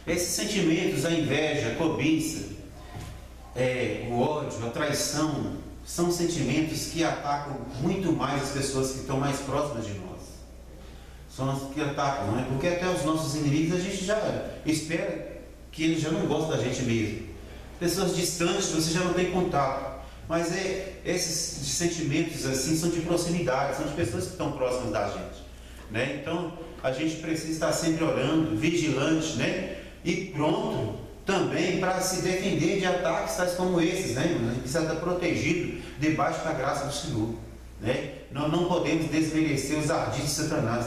Esses sentimentos, a inveja, a cobiça, o ódio, a traição, são sentimentos que atacam muito mais as pessoas que estão mais próximas de nós. São as que atacam, não é? Porque até os nossos inimigos a gente já espera que eles já não gostam da gente mesmo. Pessoas distantes, você já não tem contato. Mas esses sentimentos assim são de proximidade, são de pessoas que estão próximas da gente, né? Então a gente precisa estar sempre orando, vigilante, né? E pronto também para se defender de ataques tais como esses, né? A gente precisa estar protegido debaixo da graça do Senhor, né? Nós não podemos desmerecer os ardis de Satanás,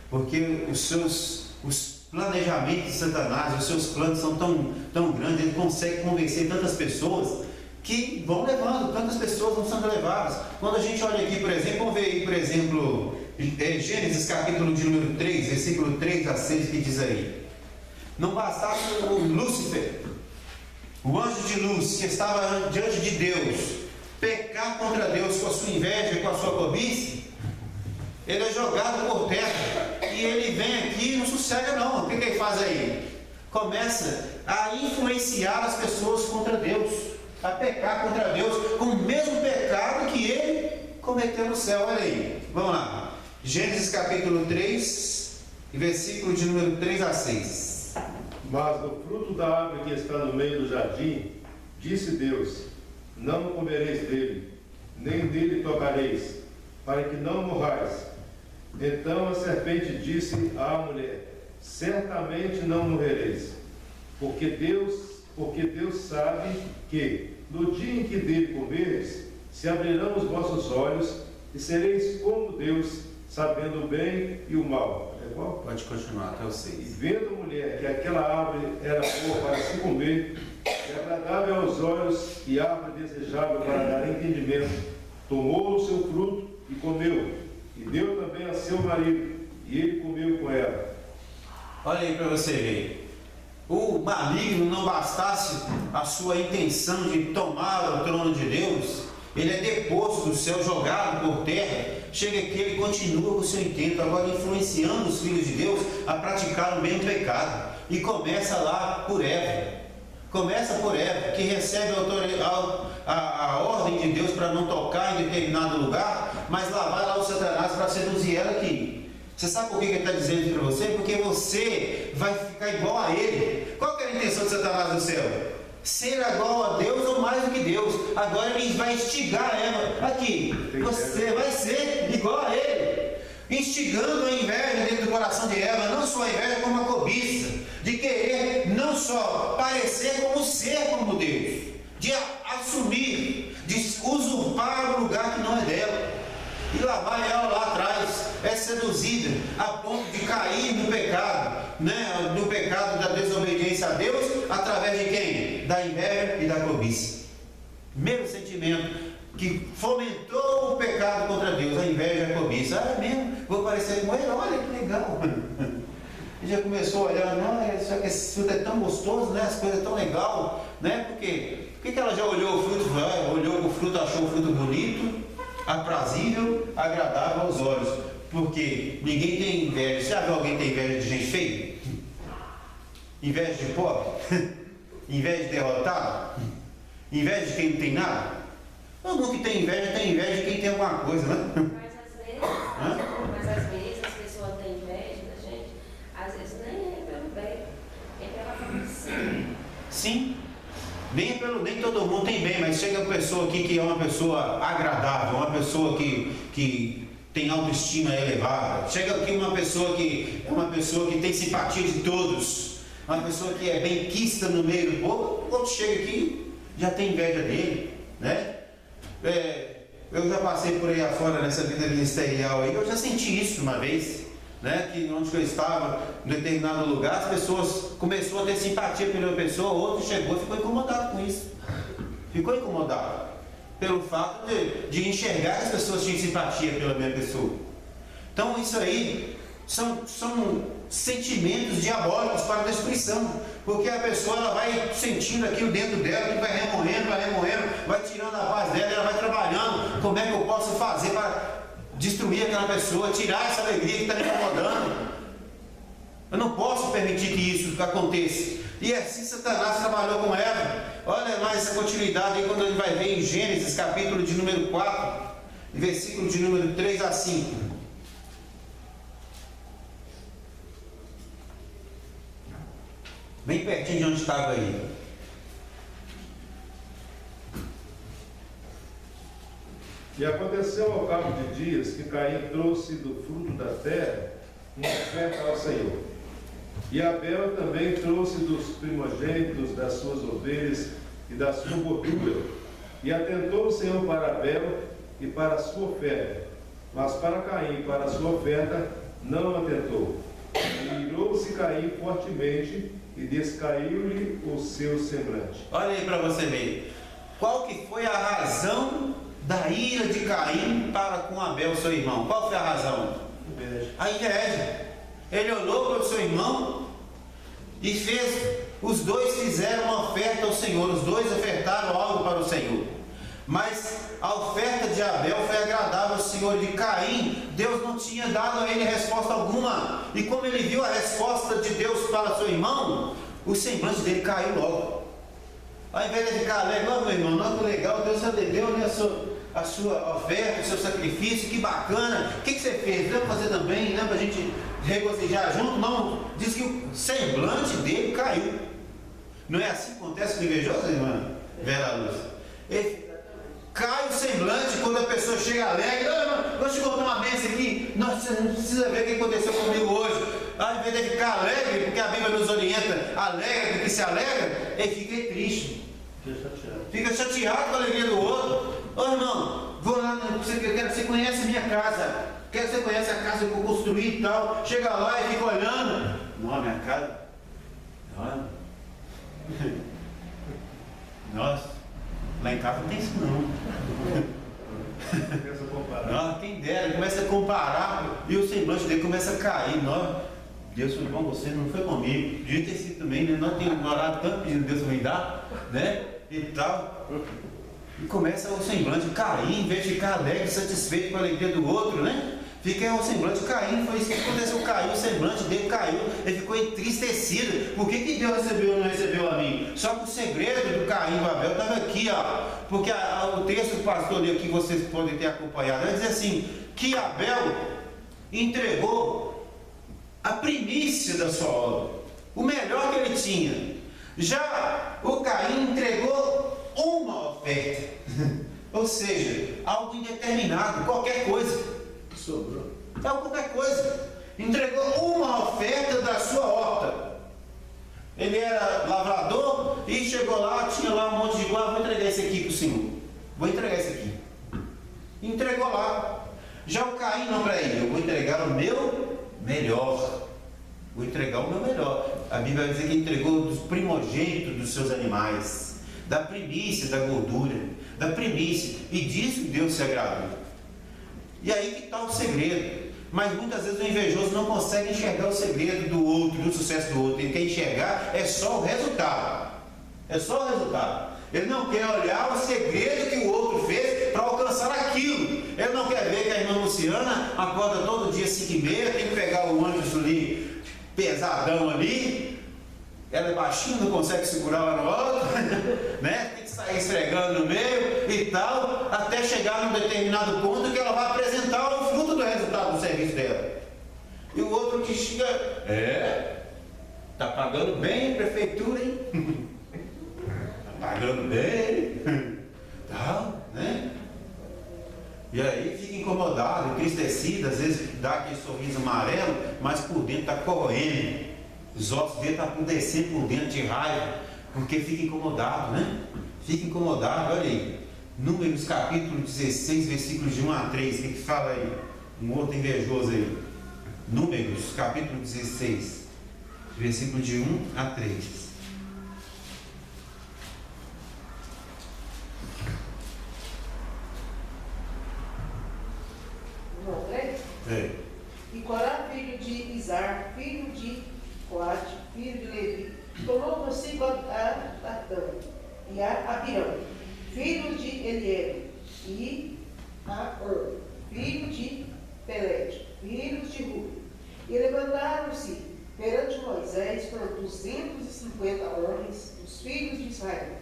porque os planejamentos de Satanás, os seus planos são tão grandes, ele consegue convencer tantas pessoas que vão levando, tantas pessoas vão sendo levadas. Quando a gente olha aqui, por exemplo, vamos ver aí, por exemplo, Gênesis capítulo de número 3, versículo 3 a 6, que diz aí: não bastasse o Lúcifer, o anjo de luz que estava diante de Deus, pecar contra Deus com a sua inveja e com a sua cobiça, ele é jogado por terra, e ele vem aqui e não sossega não. O que ele faz aí? Começa a influenciar as pessoas contra Deus, a pecar contra Deus, com o mesmo pecado que ele cometeu no céu. Olha aí, vamos lá, Gênesis capítulo 3, versículo de número 3 a 6. Mas do fruto da árvore que está no meio do jardim, disse Deus: não comereis dele, nem dele tocareis, para que não morrais. Então a serpente disse à mulher: certamente não morrereis, porque Deus sabe que, no dia em que dele comerdes, se abrirão os vossos olhos, e sereis como Deus, sabendo o bem e o mal. É igual? Pode continuar até o 6. E vendo a mulher que aquela árvore era boa para se comer, e agradável aos olhos, e árvore desejável para dar entendimento, tomou o seu fruto e comeu, e deu também a seu marido, e ele comeu com ela. Olha aí para você ver. O maligno, não bastasse a sua intenção de tomar o trono de Deus, ele é deposto do céu, jogado por terra. Chega aqui, ele continua com o seu intento, agora influenciando os filhos de Deus a praticar o mesmo pecado. E começa lá por Eva. Começa por Eva, que recebe a ordem de Deus para não tocar em determinado lugar, mas lá vai lá o Satanás para seduzir ela aqui. Você sabe por que ele está dizendo isso para você? Porque você vai ficar igual a ele. Qual que é a intenção de Satanás no céu? Ser igual a Deus ou mais do que Deus. Agora ele vai instigar Eva. Aqui, você vai ser igual a ele. Instigando a inveja dentro do coração de Eva. Não só a inveja, como a cobiça. De querer não só parecer como ser como Deus. De assumir, de usurpar o lugar que não é dela. E lá vai ela lá atrás, é seduzida a ponto de cair no pecado, né? No pecado da desobediência a Deus, através de quem? Da inveja e da cobiça. Mesmo sentimento que fomentou o pecado contra Deus, a inveja e a cobiça. Ah, é mesmo? Vou parecer com ele? Olha que legal. E já começou a olhar, não, esse fruto é tão gostoso, né? As coisas tão legal, né? Por quê? Por que ela já olhou o fruto, olhou o fruto, achou o fruto bonito, aprazível, agradável aos olhos? Porque ninguém tem inveja. Você já viu alguém ter inveja de gente feia? Inveja de pobre? Inveja de derrotado? Inveja de quem não tem nada? Todo mundo que tem inveja de quem tem alguma coisa, né? Mas às vezes as pessoas têm inveja da gente, às vezes nem é pelo bem, é pela cobiça. Sim. Nem todo mundo tem bem, mas chega uma pessoa aqui que é uma pessoa agradável, uma pessoa que tem autoestima elevada. Chega aqui uma pessoa que é uma pessoa que tem simpatia de todos, uma pessoa que é benquista no meio do povo. O outro chega aqui já tem inveja dele, né? Eu já passei por aí afora nessa vida ministerial aí, eu já senti isso uma vez, né? Que onde eu estava, em determinado lugar, as pessoas começaram a ter simpatia pela pessoa, outro chegou e ficou incomodado com isso. Ficou incomodado pelo fato de enxergar que as pessoas tinham simpatia pela minha pessoa. Então isso aí são sentimentos diabólicos para a destruição, porque a pessoa ela vai sentindo aquilo dentro dela, que vai remoendo, vai tirando a paz dela, ela vai trabalhando. Como é que eu posso fazer para destruir aquela pessoa, tirar essa alegria que está me incomodando? Eu não posso permitir que isso aconteça. E assim Satanás trabalhou com Eva. Olha mais essa continuidade aí quando ele vai ver em Gênesis, capítulo de número 4, versículo de número 3 a 5. Bem pertinho de onde estava aí. E aconteceu ao cabo de dias que Caim trouxe do fruto da terra uma oferta ao Senhor. E Abel também trouxe dos primogênitos das suas ovelhas e da sua gordura. E atentou o Senhor para Abel e para a sua oferta, mas para Caim e para a sua oferta não atentou. E irou-se Caim fortemente e descaiu-lhe o seu semblante. Olha aí para você ver. Qual que foi a razão da ira de Caim para com Abel, seu irmão? Qual foi a razão? Inveja. A inveja. Ele olhou para o seu irmão e fez. Os dois fizeram uma oferta ao Senhor. Os dois ofertaram algo para o Senhor. Mas a oferta de Abel foi agradável ao Senhor. De Caim, Deus não tinha dado a ele resposta alguma. E como ele viu a resposta de Deus para seu irmão, o semblante dele caiu logo. Ao invés de ficar alegre, oh, meu irmão, não, que legal, Deus já deu, né, a sua oferta, o seu sacrifício, que bacana. O que você fez? Deu para fazer também, né, para a gente regozijar junto? Não, diz que o semblante dele caiu. Não é assim que acontece com o invejoso, irmã Vera Luz? Ele cai o semblante quando a pessoa chega alegre. Oh, irmão, vou te contar uma bênção aqui. Nossa, você não precisa ver o que aconteceu comigo hoje. Ao invés de ficar alegre, porque a Bíblia nos orienta, alegre porque se alegra, ele fica triste. Fica chateado com a alegria do outro. Ô irmão, vou lá, eu quero que você conheça a minha casa. Quero que você conheça a casa que eu construí e tal. Chega lá e fica olhando. Não, minha casa. Olha. Nossa, lá em casa não tem isso não. Não, quem dera, começa a comparar e o semblante dele começa a cair. Não, Deus foi bom, você não foi comigo. Devia ter sido também, né? Nós temos orado tanto pedindo Deus me dar, né? E tal. E começa o semblante cair, em vez de ficar alegre, satisfeito com a alegria do outro, né? Fica o semblante caindo. Foi isso que aconteceu, caiu, o semblante dele caiu, ele ficou entristecido. Por que Deus recebeu ou não recebeu a mim? Só que o segredo do Caim e do Abel estava aqui, ó. Porque o texto do pastor ali que vocês podem ter acompanhado, vai dizer assim, que Abel entregou a primícia da sua obra, o melhor que ele tinha. Já o Caim entregou uma oferta, ou seja, algo indeterminado, qualquer coisa. Sobrou. Então, qualquer coisa. Entregou uma oferta da sua horta. Ele era lavrador e chegou lá, tinha lá um monte de guarda. Vou entregar esse aqui para o Senhor. Vou entregar esse aqui. Entregou lá. Já o Caim não, para ele. Eu vou entregar o meu melhor. Vou entregar o meu melhor. A Bíblia vai dizer que entregou dos primogênitos dos seus animais, da primícia, da gordura, da primícia. E disso Deus se agradou. E aí que está o segredo. Mas muitas vezes o invejoso não consegue enxergar o segredo do outro, do sucesso do outro. Ele quer enxergar é só o resultado. É só o resultado. Ele não quer olhar o segredo que o outro fez para alcançar aquilo. Ele não quer ver que a irmã Luciana acorda todo dia 5h30, tem que pegar o ônibus ali, pesadão ali. Ela é baixinha, não consegue segurar lá no alto, né? Tem que sair esfregando no meio e tal, até chegar num determinado ponto que ela vai apresentar o fruto do resultado do serviço dela. E o outro que chega, tá pagando bem a prefeitura, hein? Tá pagando bem, tal, né? E aí fica incomodado, entristecido, às vezes dá aquele sorriso amarelo, mas por dentro está corroendo. Os ossos dele estão apodrecendo por dentro de raiva, porque fica incomodado, né? Fica incomodado, olha aí. Números capítulo 16, versículos de 1 a 3, o que fala aí? Um outro invejoso aí. Números capítulo 16, versículos de 1 a 3. E Corá, filho de Izar, filho de Coate, filho de Levi, tomou consigo a Datã e a Abirão, filhos de Eliel, e a Ur, filho de Pelete, filhos de Rui. E levantaram-se Perante Moisés foram 250 homens, os filhos de Israel,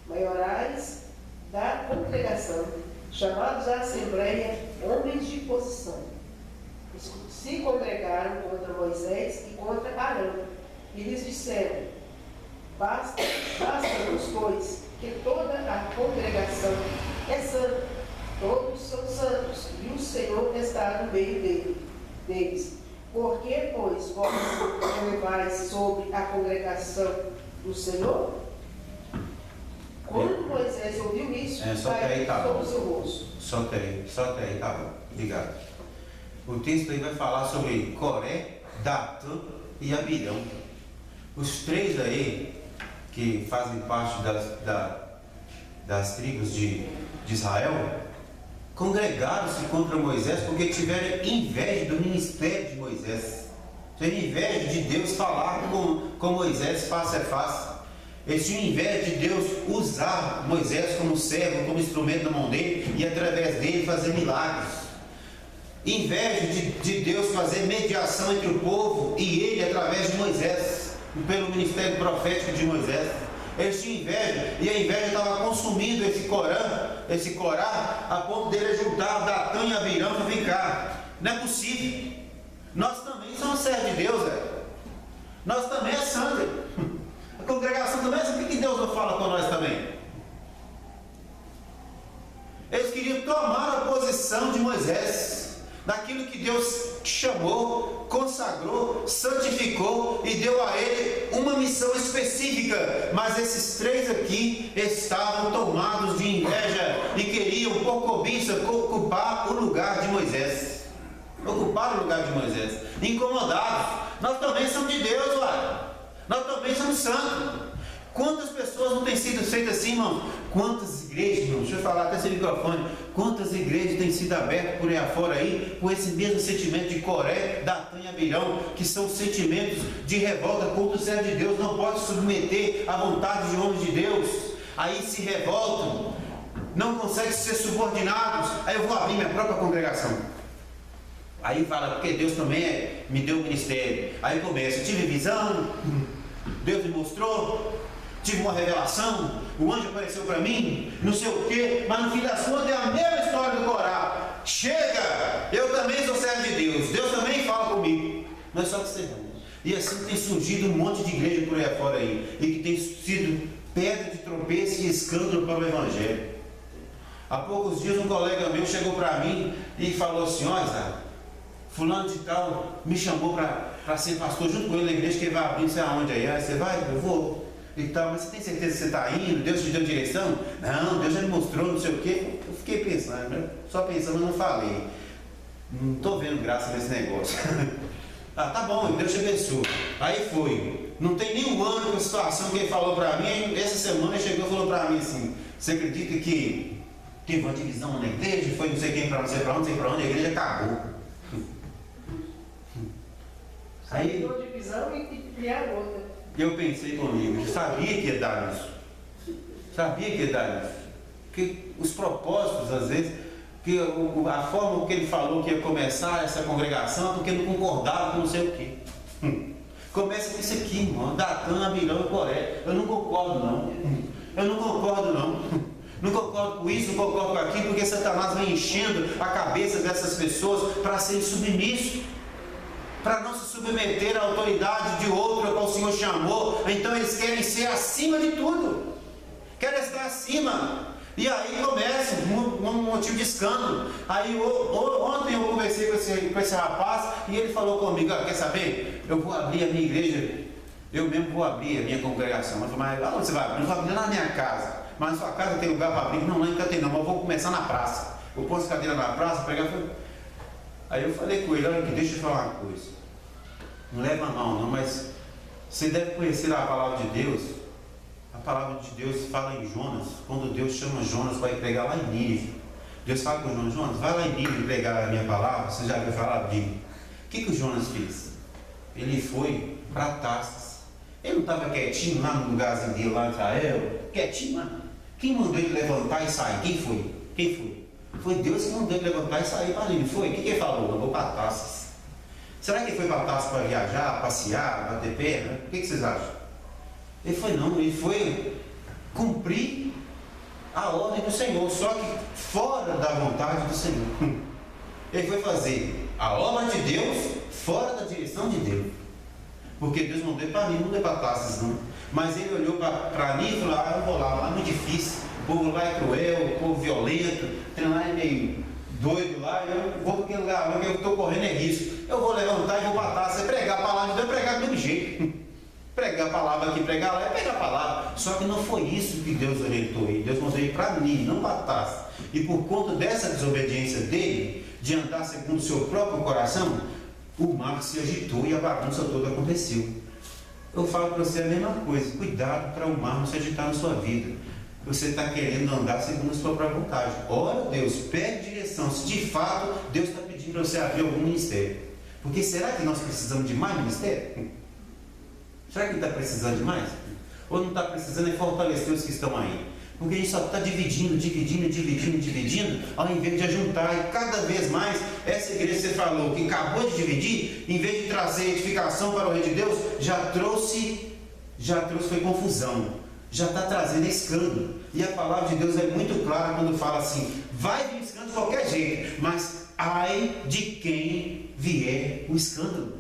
maiorais da congregação, chamados à assembleia, homens de posição. Se congregaram contra Moisés e contra Arão, e lhes disseram: basta-nos, pois, que toda a congregação é santa, todos são santos, e o Senhor está no meio deles. Por que, pois, vós elevais sobre a congregação do Senhor? Quando Moisés ouviu isso, caiu sobre o seu rosto. Só até aí, tá bom. Obrigado. O texto aí vai falar sobre Coré, Datã e Abirão. Os três aí, que fazem parte das tribos de Israel, congregaram-se contra Moisés porque tiveram inveja do ministério de Moisés. Tiveram inveja de Deus falar com Moisés face a face. Eles tinham inveja de Deus usar Moisés como servo, como instrumento na mão dele e através dele fazer milagres. Inveja de Deus fazer mediação entre o povo e ele através de Moisés, pelo ministério profético de Moisés. Eles tinham inveja, e a inveja estava consumindo esse Corá, a ponto dele juntar Datã e Abirão para ficar. Não é possível. Nós também somos servos de Deus, Nós também é santo. A congregação também é santa. Por que Deus não fala com nós também? Eles queriam tomar a posição de Moisés, daquilo que Deus chamou, consagrou, santificou e deu a ele uma missão específica. Mas esses três aqui estavam tomados de inveja e queriam, por cobiça, ocupar o lugar de Moisés. Ocupar o lugar de Moisés. Incomodados. Nós também somos de Deus, nós também somos santos. Quantas pessoas não têm sido feitas assim, irmão? Quantas igrejas, irmão? Deixa eu falar até esse microfone. Quantas igrejas têm sido abertas por aí afora aí, com esse mesmo sentimento de Coré, Datã e Abirão, que são sentimentos de revolta contra o servo de Deus, não pode se submeter à vontade de homens de Deus. Aí se revoltam, não conseguem ser subordinados. Aí eu vou abrir minha própria congregação. Aí fala, porque Deus também me deu o ministério. Aí começa, tive visão, Deus me mostrou, tive uma revelação, o anjo apareceu para mim, não sei o quê, mas no fim das contas é a mesma história do Corá. Chega, eu também sou servo de Deus, Deus também fala comigo. Não é só que você não. E assim tem surgido um monte de igreja por aí afora aí, e que tem sido pedra de tropeço e escândalo para o Evangelho. Há poucos dias um colega meu chegou para mim e falou assim: ó, Zé, fulano de tal me chamou para ser pastor junto com ele na igreja, que ele vai abrir, não sei aonde aí. Aí você vai? Eu vou. E tal, mas você tem certeza que você está indo? Deus te deu direção? Não, Deus já me mostrou, não sei o quê. Eu fiquei pensando, né? Só pensando, eu não falei. Não estou vendo graça nesse negócio. Ah, tá bom, Deus te abençoe. Aí foi. Não tem nenhum ano com a situação que ele falou para mim. Essa semana ele chegou e falou para mim assim: você acredita que teve uma divisão na igreja? Foi não sei quem para não sei para onde, não sei para onde, a igreja acabou. Aí uma divisão e criar outra. Eu pensei comigo, eu sabia que ia dar isso. Sabia que ia dar isso. Porque os propósitos, às vezes, que a forma que ele falou que ia começar essa congregação, porque não concordava com não sei o quê. Começa com isso aqui, irmão. Datã, Abirão e Coré. Eu não concordo, não. Eu não concordo, não. Não concordo com isso, não concordo com aquilo, porque Satanás vem enchendo a cabeça dessas pessoas para serem submissos, para não se submeter à autoridade de outro que o Senhor chamou. Então eles querem ser acima de tudo, querem estar acima. E aí começa um motivo de escândalo. Aí ontem eu conversei com esse rapaz e ele falou comigo: quer saber? Eu vou abrir a minha igreja, eu mesmo vou abrir a minha congregação. Eu falei: mas aonde você vai abrir? Eu vou abrir na minha casa. Mas na sua casa tem lugar para abrir? Não, lá nunca tem não, mas eu vou começar na praça. Eu pôr as cadeiras na praça, pegar. Aí eu falei com ele: olha aqui, deixa eu falar uma coisa. Não leva mal não, mas você deve conhecer a palavra de Deus. A palavra de Deus fala em Jonas, quando Deus chama Jonas para ir pregar lá em Nínive. Deus fala com Jonas: Jonas, vai lá em Nínive pregar a minha palavra. Você já viu falar da Bíblia? O que o Jonas fez? Ele foi para Tarsis. Ele não estava quietinho lá no lugarzinho dele, lá em Israel? Quietinho lá. Quem mandou ele levantar e sair? Quem foi? Quem foi? Foi Deus que mandou ele levantar e sair para ali, não foi? O que ele falou? Eu vou para Tarsis. Será que ele foi para Tarso para viajar, passear, bater perna? O que vocês acham? Ele foi não, ele foi cumprir a ordem do Senhor, só que fora da vontade do Senhor. Ele foi fazer a obra de Deus fora da direção de Deus. Porque Deus não deu para mim, não deu para Tarsis não. Mas ele olhou para mim e falou, eu vou lá é muito difícil, o povo lá é cruel, o povo violento, tem lá é meio doido lá, eu vou para aquele lugar lá, eu estou correndo risco. Eu vou levantar e vou para Tarsis, é pregar a palavra de Deus, é pregar do mesmo jeito. Pregar a palavra aqui, pregar lá, é pregar a palavra. Só que não foi isso que Deus orientou ele. Deus mandou ele para mim, não para Tarsis. E por conta dessa desobediência dele, de andar segundo o seu próprio coração, o mar se agitou e a bagunça toda aconteceu. Eu falo para você a mesma coisa, cuidado para o mar não se agitar na sua vida. Você está querendo andar segundo a sua própria vontade. Ora Deus, pede direção, se de fato Deus está pedindo para você abrir algum ministério. Porque será que nós precisamos de mais ministério? Será que está precisando de mais? Ou não está precisando é fortalecer os que estão aí? Porque a gente só está dividindo, ao invés de ajuntar. E cada vez mais, essa igreja que você falou, que acabou de dividir, em vez de trazer edificação para o reino de Deus, já trouxe foi confusão. Já está trazendo escândalo. E a palavra de Deus é muito clara quando fala assim, vai vir escândalo de qualquer jeito, mas ai de quem vier o escândalo.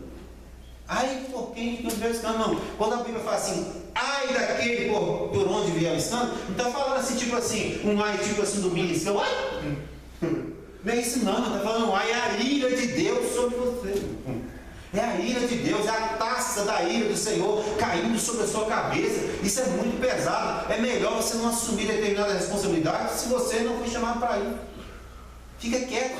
Ai por quem vier o escândalo, não. Quando a Bíblia fala assim, ai daquele por onde vier o escândalo, não está falando assim, tipo assim, um ai tipo assim do beliscão, ai. Não é isso não, está falando um ai, é a ira de Deus sobre você. É a ira de Deus, é a taça da ira do Senhor caindo sobre a sua cabeça. Isso é muito pesado. É melhor você não assumir determinada responsabilidade se você não foi chamado para ir. Fica quieto,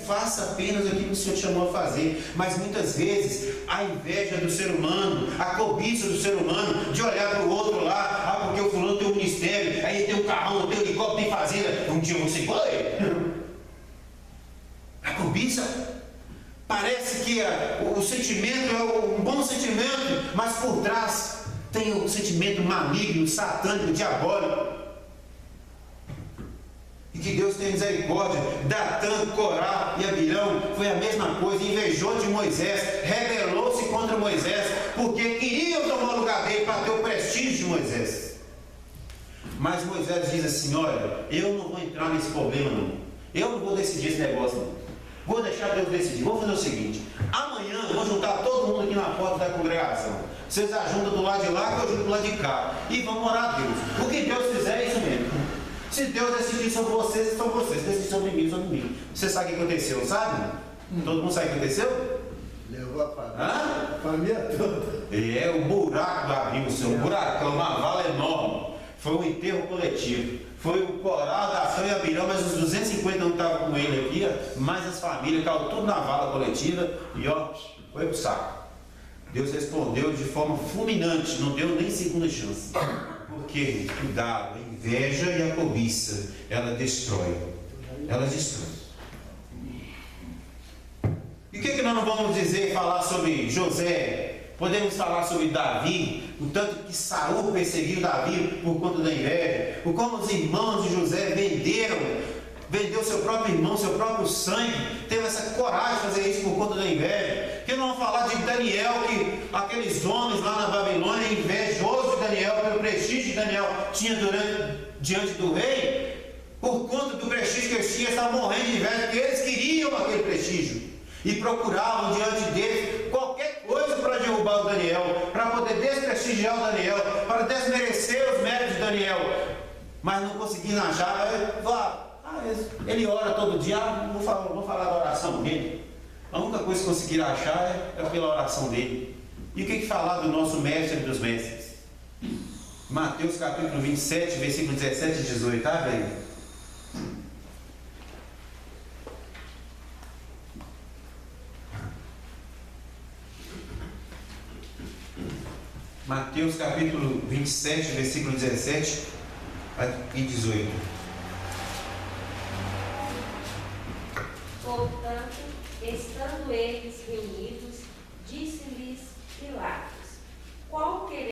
faça apenas aquilo que o Senhor te chamou a fazer. Mas muitas vezes a inveja do ser humano, a cobiça do ser humano, de olhar para o outro lá, porque o fulano tem um ministério, aí tem um carrão, tem um helicóptero, tem fazenda, um dia você vai. A cobiça. Parece que o sentimento é um bom sentimento, mas por trás tem um sentimento maligno, satânico, diabólico. E que Deus tenha misericórdia. Datã, Corá e Abirão foi a mesma coisa, invejou de Moisés, rebelou-se contra Moisés, porque queriam tomar o lugar dele para ter o prestígio de Moisés. Mas Moisés diz assim, olha, eu não vou entrar nesse problema não, eu não vou decidir esse negócio não. Vou deixar Deus decidir. Vou fazer o seguinte, amanhã eu vou juntar todo mundo aqui na porta da congregação. Vocês ajuntam do lado de lá que eu junto do lado de cá. E vamos orar a Deus. O que Deus fizer é isso mesmo. Se Deus decidir sobre vocês, são vocês. Se decidir sobre mim, sobre mim. Você sabe o que aconteceu, sabe? Todo mundo sabe o que aconteceu? Levou a família toda. É, o buraco da Bíblia, um buracão, uma vala enorme. Foi um enterro coletivo. Foi o coral da Ação e Abirão, mas os 250 não estavam com ele aqui, mais as famílias, caiu tudo na vala coletiva e ó, foi pro saco. Deus respondeu de forma fulminante, não deu nem segunda chance. Porque, cuidado, a inveja e a cobiça, ela destrói. Ela destrói. E o que nós não vamos dizer, falar sobre José? Podemos falar sobre Davi, o tanto que Saul perseguiu Davi por conta da inveja, o como os irmãos de José vendeu seu próprio irmão, seu próprio sangue, teve essa coragem de fazer isso por conta da inveja. Que não vamos falar de Daniel, que aqueles homens lá na Babilônia, invejosos de Daniel, pelo prestígio que Daniel tinha diante do rei, por conta do prestígio que eles tinham, estavam morrendo de inveja, porque eles queriam aquele prestígio. E procuravam diante deles qualquer coisa para derrubar o Daniel, para poder desprestigiar o Daniel, para desmerecer os méritos de Daniel. Mas não conseguiram achar. Ele ora todo dia, vou falar da oração dele. A única coisa que conseguiram achar é pela oração dele. E o que falar do nosso mestre dos mestres? Mateus capítulo 27, versículo 17 e 18, tá, velho? Mateus capítulo 27, versículo 17 e 18. Portanto, estando eles reunidos,